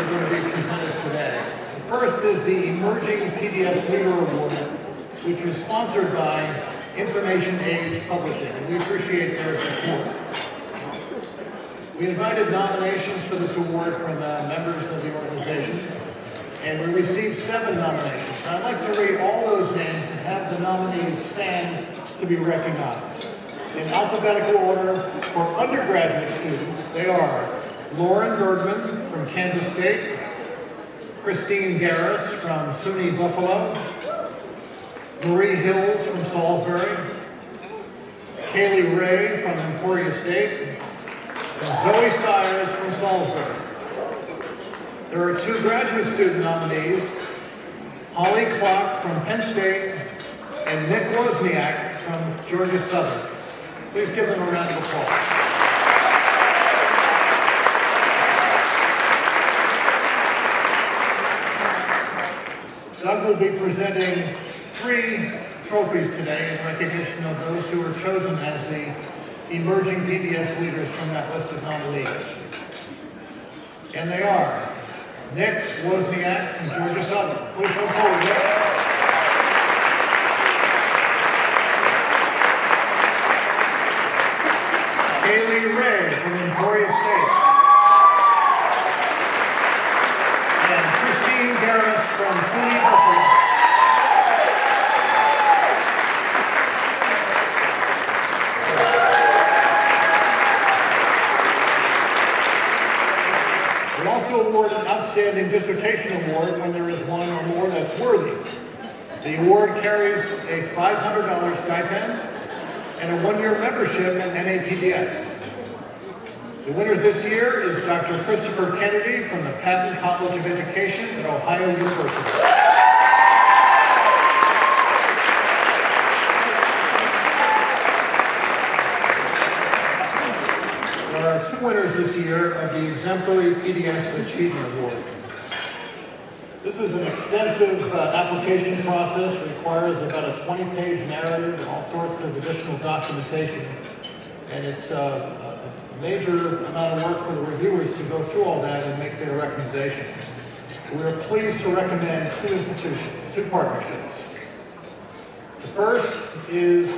are going to be presented today. The first is the Emerging PDS Leader Award, which is sponsored by Information Age Publishing, and we appreciate their support. We invited nominations for this award from members of the organization, and we received 7 nominations. And I'd like to read all those names and have the nominees stand to be recognized. In alphabetical order, for undergraduate students, they are Lauren Bergman from Kansas State, Christine Garris from SUNY Buffalo, Marie Hills from Salisbury, Kaylee Ray from Emporia State, and Zoe Sires from Salisbury. There are 2 graduate student nominees, Holly Clark from Penn State and Nick Wozniak from Georgia Southern. Please give them a round of applause. Doug will be presenting 3 trophies today in recognition of those who were chosen as the emerging PDS leaders from that list of nominees. And they are Nick Wozniak from Georgia Southern. Please come forward, Nick. Kaylee Ray from Emporia State. And Christine Garris from SUNY Buffalo. We also award an Outstanding Dissertation Award when there is one or more that's worthy. The award carries a $500 stipend and a 1-year membership at NAPDS. The winner this year is Dr. Christopher Kennedy from the Patton College of Education at Ohio University. There are 2 winners this year of the Exemplary PDS Achievement Award. This is an extensive application process. It requires about a 20-page narrative and all sorts of additional documentation. And it's a major amount of work for the reviewers to go through all that and make their recommendations. We are pleased to recommend 2 institutions, 2 partnerships. The first is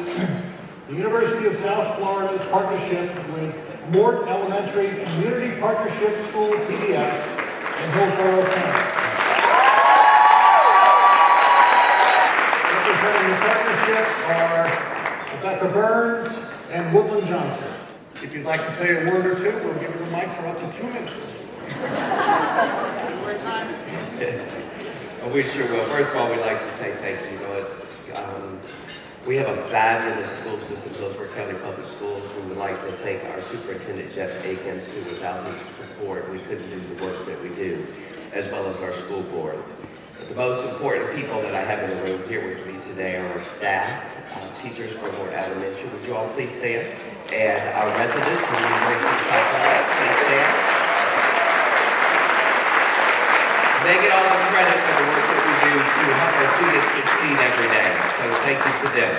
the University of South Florida's partnership with Mort Elementary Community Partnership School PDS in Hillsborough County. Representing the partnership are Rebecca Burns and Woodland Johnson. If you'd like to say a word or 2, we'll give you the mic for up to 2 minutes. We sure will. First of all, we'd like to say thank you. We have a fabulous school system, Hillsborough County Public Schools. We would like to thank our superintendent, Jeff Akins, who without his support, we couldn't do the work that we do, as well as our school board. But the most important people that I have in the room here with me today are our staff, teachers from Mort Elementary. Would you all please stand? And our residents from the University of South Florida, please stand. They get all the credit for the work that we do to help our students succeed every day. So thank you to them.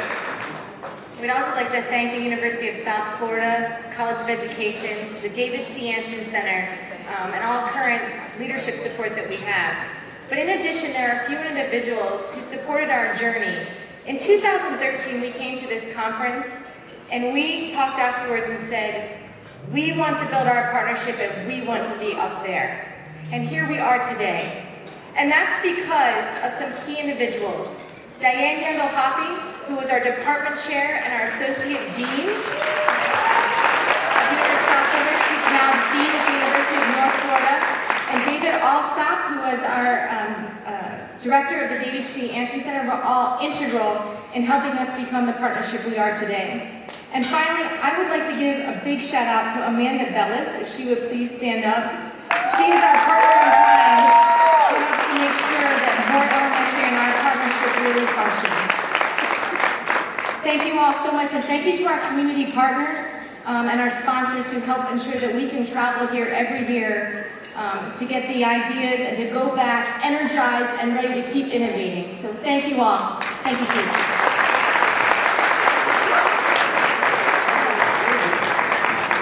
We'd also like to thank the University of South Florida College of Education, the David C. Anshin Center, and all current leadership support that we have. But in addition, there are a few individuals who supported our journey. In 2013, we came to this conference and we talked afterwards and said, we want to build our partnership and we want to be up there. And here we are today. And that's because of some key individuals. Diane Yandel-Hoppe, who was our department chair and our associate dean. Peter Sofovich, who's now dean at the University of North Florida. And David Alsop, who was our director of the David C. Anshin Center, were all integral in helping us become the partnership we are today. And finally, I would like to give a big shout out to Amanda Bellis, if she would please stand up. She is our partner in crime who helps to make sure that Mort Elementary and our partnership really functions. Thank you all so much, and thank you to our community partners and our sponsors who help ensure that we can travel here every year to get the ideas and to go back energized and ready to keep innovating. So thank you all. Thank you, Pete.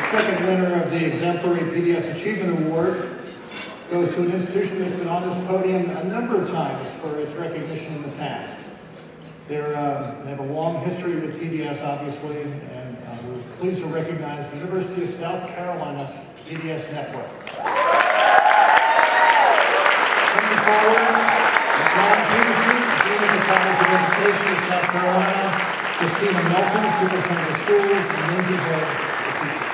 The second winner of the Exemplary PDS Achievement Award goes to an institution that's been on this podium a number of times for its recognition in the past. They have a long history with PDS, obviously, and we're pleased to recognize the University of South Carolina PDS Network. Coming forward, John Peterson, Dean of the College of Education of South Carolina, Christina Melton, Superintendent of Schools, and Lindsay Hood, the teacher.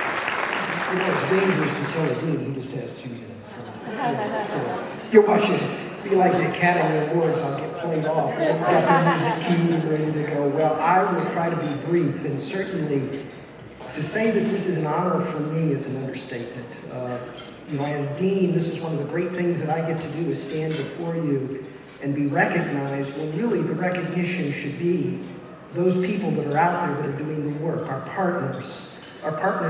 You know, it's dangerous to tell a dean he just has 2 minutes. So, you're watching be like the Academy Awards, I'll get played off. I've got the music key and ready to go. Well, I will try to be brief, and certainly to say that this is an honor for me is an understatement. You know, as dean, this is one of the great things that I get to do is stand before you and be recognized. Well, really, the recognition should be those people that are out there that are doing the work, our partner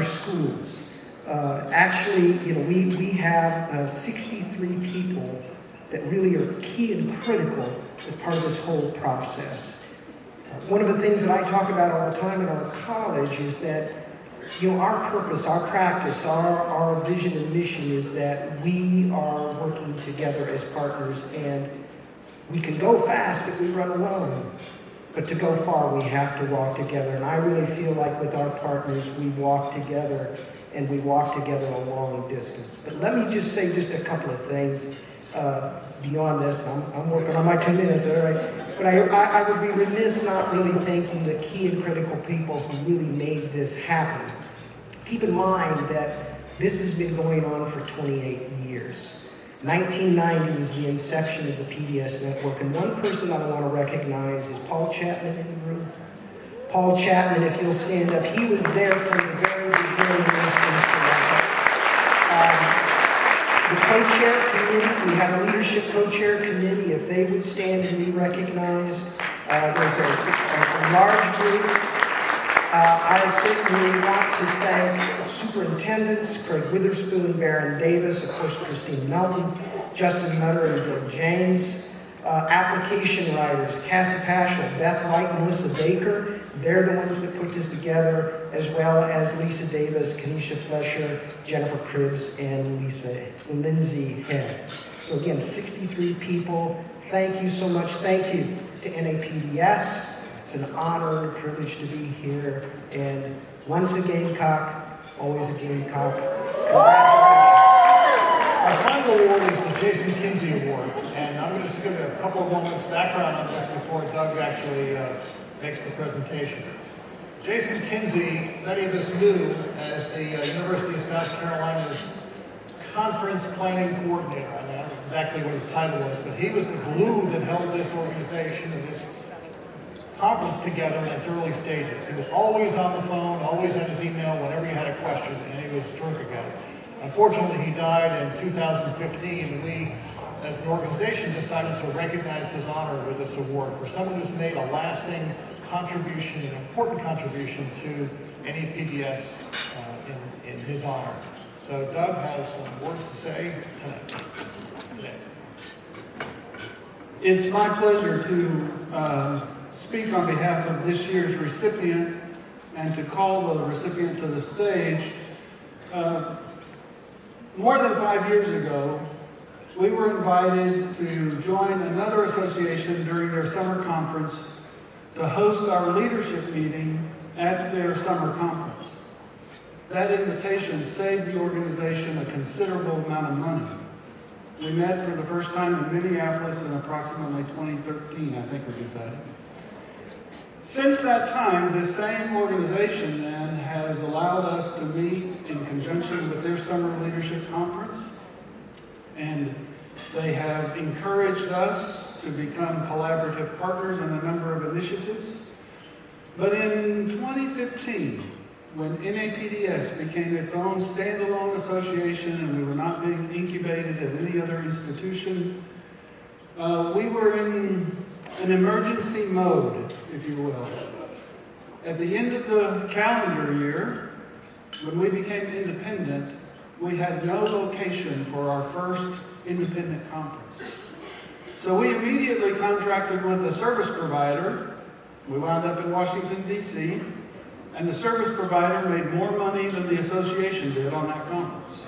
schools. Actually, you know, we have 63 people that really are key and critical as part of this whole process. One of the things that I talk about all the time in our college is that, you know, our purpose, our practice, our vision and mission is that we are working together as partners, and we can go fast if we run alone. But to go far, we have to walk together. And I really feel like with our partners, we walk together, and we walk together a long distance. But let me just say just a couple of things beyond this. I'm working on my 2 minutes, all right? But I would be remiss not really thanking the key and critical people who really made this happen. Keep in mind that this has been going on for 28 years. 1990 was the inception of the PDS network, and one person that I want to recognize is Paul Chapman in the room. Paul Chapman, if you'll stand up, he was there from the very beginning of this The co-chair committee, we have a leadership co-chair committee. If they would stand and be recognized, there's a large group. I certainly want to thank superintendents, Craig Witherspoon, Baron Davis, of course, Christine Melton, Justin Nutter, and Bill James. Application writers, Cassie Paschal, Beth Wright, and Melissa Baker. They're the ones that put this together, as well as Lisa Davis, Kenesha Flesher, Jennifer Cribbs, and Lindsay Head. So again, 63 people. Thank you so much. Thank you to NAPDS. It's an honor and a privilege to be here. And once a Gamecock, always a Gamecock. Congratulations. Our final award is the Jason Kinsey Award, and I'm going to just give a couple of moments background on this before Doug actually makes the presentation. Jason Kinsey, many of us knew as the University of South Carolina's conference planning coordinator. I don't know exactly what his title was, but he was the glue that held this organization and this conference together in its early stages. He was always on the phone, always on his email whenever you had a question, and he was terrific at it. Unfortunately, he died in 2015, and we, as an organization, decided to recognize his honor with this award for someone who's made a lasting contribution, an important contribution to NAPDS in his honor. So Doug has some words to say tonight. It's my pleasure to speak on behalf of this year's recipient and to call the recipient to the stage. More than 5 years ago, we were invited to join another association during their summer conference to host our leadership meeting at their summer conference. That invitation saved the organization a considerable amount of money. We met for the first time in Minneapolis in approximately 2013, I think we decided. Since that time, this same organization then has allowed us to meet in conjunction with their summer leadership conference, and they have encouraged us to become collaborative partners in a number of initiatives. But in 2015, when NAPDS became its own standalone association and we were not being incubated at any other institution, we were in an emergency mode, if you will. At the end of the calendar year, when we became independent, we had no location for our first independent conference. So we immediately contracted with a service provider. We wound up in Washington, D.C., and the service provider made more money than the association did on that conference.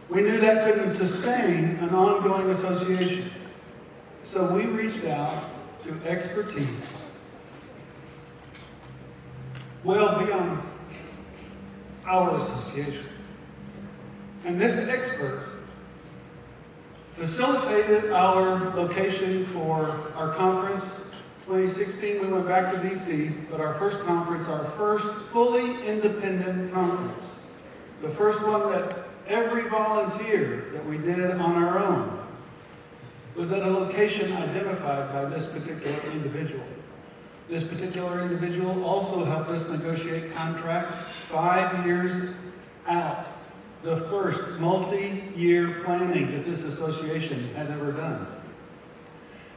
We knew that couldn't sustain an ongoing association. So we reached out to expertise well beyond our association. And this expert facilitated our location for our conference. 2016, we went back to DC, but our first conference, our first fully independent conference, the first one that every volunteer that we did on our own, was at a location identified by this particular individual. This particular individual also helped us negotiate contracts 5 years out, the first multi-year planning that this association had ever done.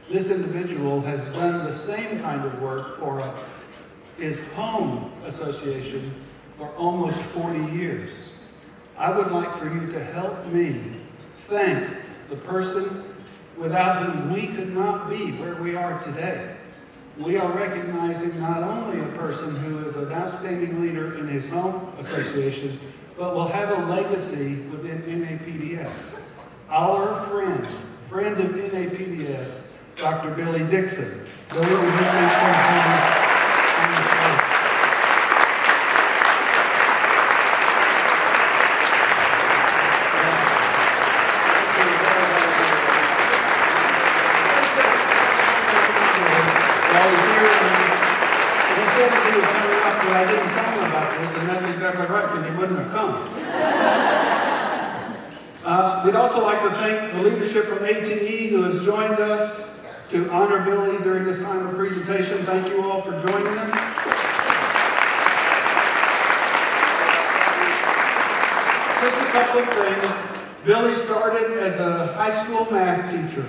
This individual has done the same kind of work for his home association for almost 40 years. I would like for you to help me thank the person without whom we could not be where we are today. We are recognizing not only a person who is an outstanding leader in his home association, but will have a legacy within NAPDS. Our friend of NAPDS, Dr. Billy Dixon. Billy, would you please come forward on the stage? I didn't tell him about this, and that's exactly right, because he wouldn't have come. We'd also like to thank the leadership from ATE who has joined us to honor Billy during this time of presentation. Thank you all for joining us. Just a couple of things. Billy started as a high school math teacher,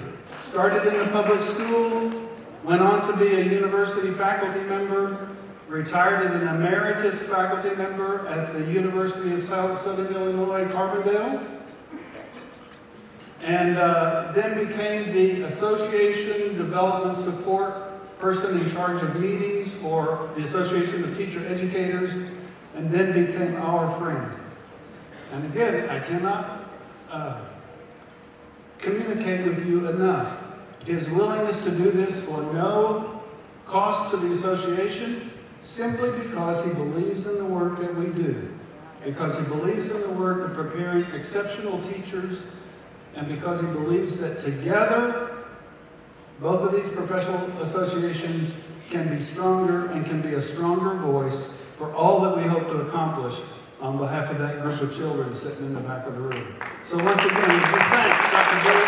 started in the public school, went on to be a university faculty member, retired as an emeritus faculty member at the University of Southern Illinois, Carbondale, and then became the Association Development Support person in charge of meetings for the Association of Teacher Educators, and then became our friend. And again, I cannot communicate with you enough his willingness to do this for no cost to the association, simply because he believes in the work that we do, because he believes in the work of preparing exceptional teachers, and because he believes that together, both of these professional associations can be stronger and can be a stronger voice for all that we hope to accomplish on behalf of that group of children sitting in the back of the room. So once again, we thank Dr. Billy